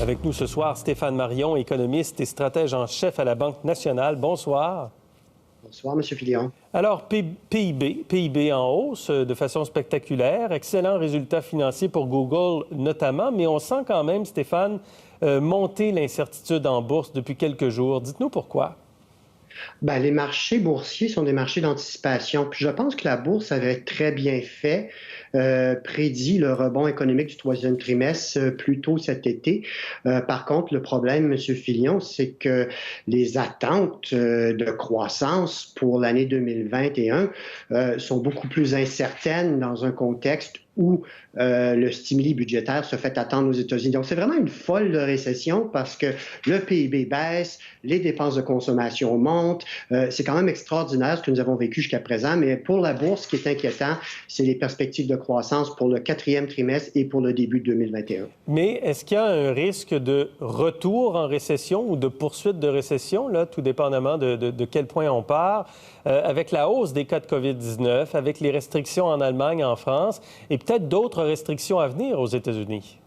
Avec nous ce soir, Stéphane Marion, économiste et stratège en chef à la Banque nationale. Bonsoir. Bonsoir, M. Filion. Alors, PIB en hausse de façon spectaculaire, excellent résultat financier pour Google notamment, mais on sent quand même, Stéphane, monter l'incertitude en bourse depuis quelques jours. Dites-nous pourquoi. Bien, les marchés boursiers sont des marchés d'anticipation. Puis je pense que la bourse avait très bien fait, prédit le rebond économique du troisième trimestre plus tôt cet été. Par contre, le problème, M. Filion, c'est que les attentes de croissance pour l'année 2021 sont beaucoup plus incertaines dans un contexte où le stimuli budgétaire se fait attendre aux États-Unis. Donc, c'est vraiment une folle récession parce que le PIB baisse, les dépenses de consommation montent. C'est quand même extraordinaire ce que nous avons vécu jusqu'à présent, mais pour la bourse, ce qui est inquiétant, c'est les perspectives de croissance pour le quatrième trimestre et pour le début de 2021. Mais est-ce qu'il y a un risque de retour en récession ou de poursuite de récession, là, tout dépendamment de quel point on part, avec la hausse des cas de COVID-19, avec les restrictions en Allemagne, en France, et peut-être d'autres restrictions à venir aux États-Unis?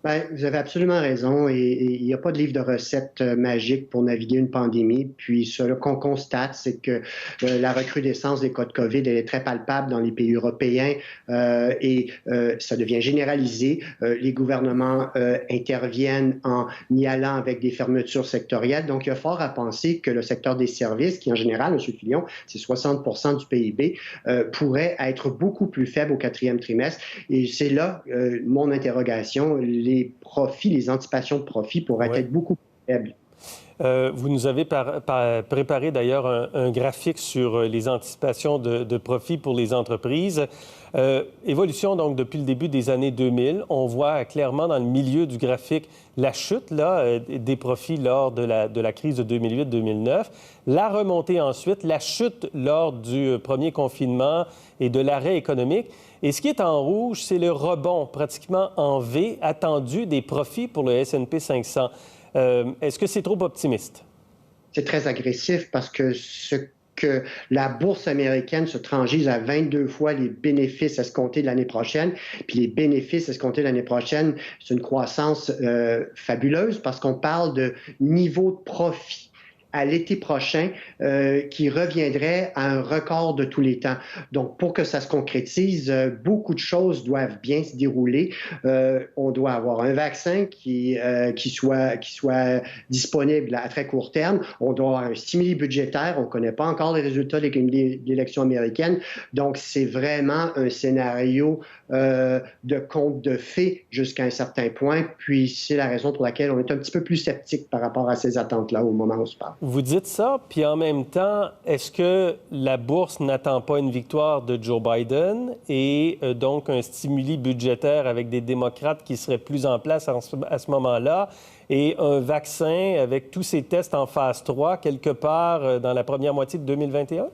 Bien, vous avez absolument raison et il n'y a pas de livre de recettes magique pour naviguer une pandémie. Puis ce qu'on constate, c'est que la recrudescence des cas de COVID, elle est très palpable dans les pays européens et ça devient généralisé. Les gouvernements interviennent en y allant avec des fermetures sectorielles. Donc, il y a fort à penser que le secteur des services, qui en général, M. Filion, c'est 60% du PIB, pourrait être beaucoup plus faible au quatrième trimestre. Et c'est là mon interrogation. Les profits, les anticipations de profits pourraient être beaucoup plus faibles. Vous nous avez préparé d'ailleurs un graphique sur les anticipations de profits pour les entreprises. Évolution donc depuis le début des années 2000. On voit clairement dans le milieu du graphique la chute là, des profits lors de la crise de 2008-2009, la remontée ensuite, la chute lors du premier confinement et de l'arrêt économique. Et ce qui est en rouge, c'est le rebond pratiquement en V attendu des profits pour le S&P 500. Est-ce que c'est trop optimiste? C'est très agressif parce que que la bourse américaine se transige à 22 fois les bénéfices escomptés de l'année prochaine. Puis les bénéfices escomptés de l'année prochaine, c'est une croissance fabuleuse parce qu'on parle de niveau de profit à l'été prochain qui reviendrait à un record de tous les temps. Donc, pour que ça se concrétise, beaucoup de choses doivent bien se dérouler. On doit avoir un vaccin qui soit disponible à très court terme. On doit avoir un stimuli budgétaire. On ne connaît pas encore les résultats de l'élection américaine. Donc, c'est vraiment un scénario de conte de fées jusqu'à un certain point. Puis, c'est la raison pour laquelle on est un petit peu plus sceptique par rapport à ces attentes-là au moment où on se parle. Vous dites ça, puis en même temps, est-ce que la bourse n'attend pas une victoire de Joe Biden et donc un stimuli budgétaire avec des démocrates qui seraient plus en place à ce moment-là et un vaccin avec tous ces tests en phase 3 quelque part dans la première moitié de 2021?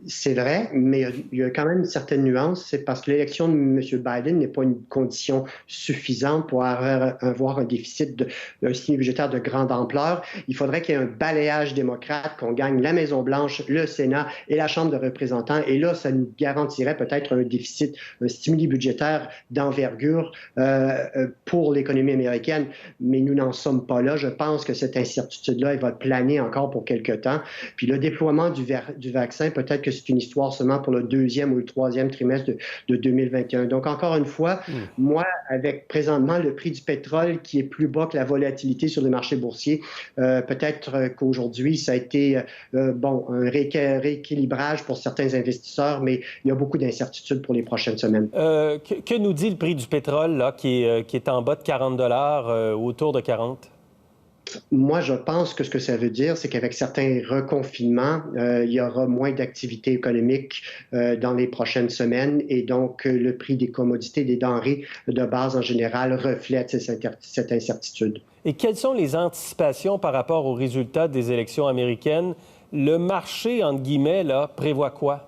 C'est vrai, mais il y a quand même une certaine nuance. C'est parce que l'élection de M. Biden n'est pas une condition suffisante pour avoir un déficit d'un stimuli budgétaire de grande ampleur. Il faudrait qu'il y ait un balayage démocrate, qu'on gagne la Maison-Blanche, le Sénat et la Chambre de représentants. Et là, ça nous garantirait peut-être un déficit, un stimuli budgétaire d'envergure pour l'économie américaine. Mais nous n'en sommes pas là. Je pense que cette incertitude-là, elle va planer encore pour quelque temps. Puis le déploiement du vaccin, peut-être que c'est une histoire seulement pour le deuxième ou le troisième trimestre de 2021. Donc, encore une fois, moi, avec présentement le prix du pétrole qui est plus bas que la volatilité sur les marchés boursiers, peut-être qu'aujourd'hui, ça a été un rééquilibrage pour certains investisseurs, mais il y a beaucoup d'incertitudes pour les prochaines semaines. Que nous dit le prix du pétrole là, qui est en bas de 40 $, autour de 40? Moi, je pense que ce que ça veut dire, c'est qu'avec certains reconfinements, il y aura moins d'activité économique dans les prochaines semaines et donc le prix des commodités, des denrées de base en général reflète cette incertitude. Et quelles sont les anticipations par rapport aux résultats des élections américaines? Le marché, entre guillemets, là, prévoit quoi?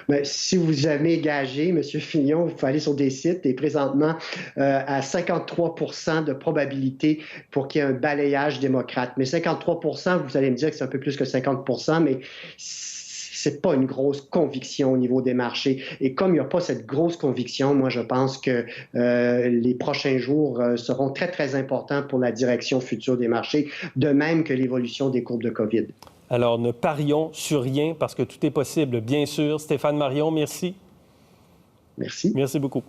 Bien, si vous avez gagé, M. Fillon, vous pouvez aller sur des sites et présentement à 53% de probabilité pour qu'il y ait un balayage démocrate. Mais 53%, vous allez me dire que c'est un peu plus que 50%, mais c'est pas une grosse conviction au niveau des marchés. Et comme il n'y a pas cette grosse conviction, moi, je pense que les prochains jours seront très, très importants pour la direction future des marchés, de même que l'évolution des courbes de COVID. Alors, ne parions sur rien parce que tout est possible, bien sûr. Stéphane Marion, merci. Merci. Merci beaucoup.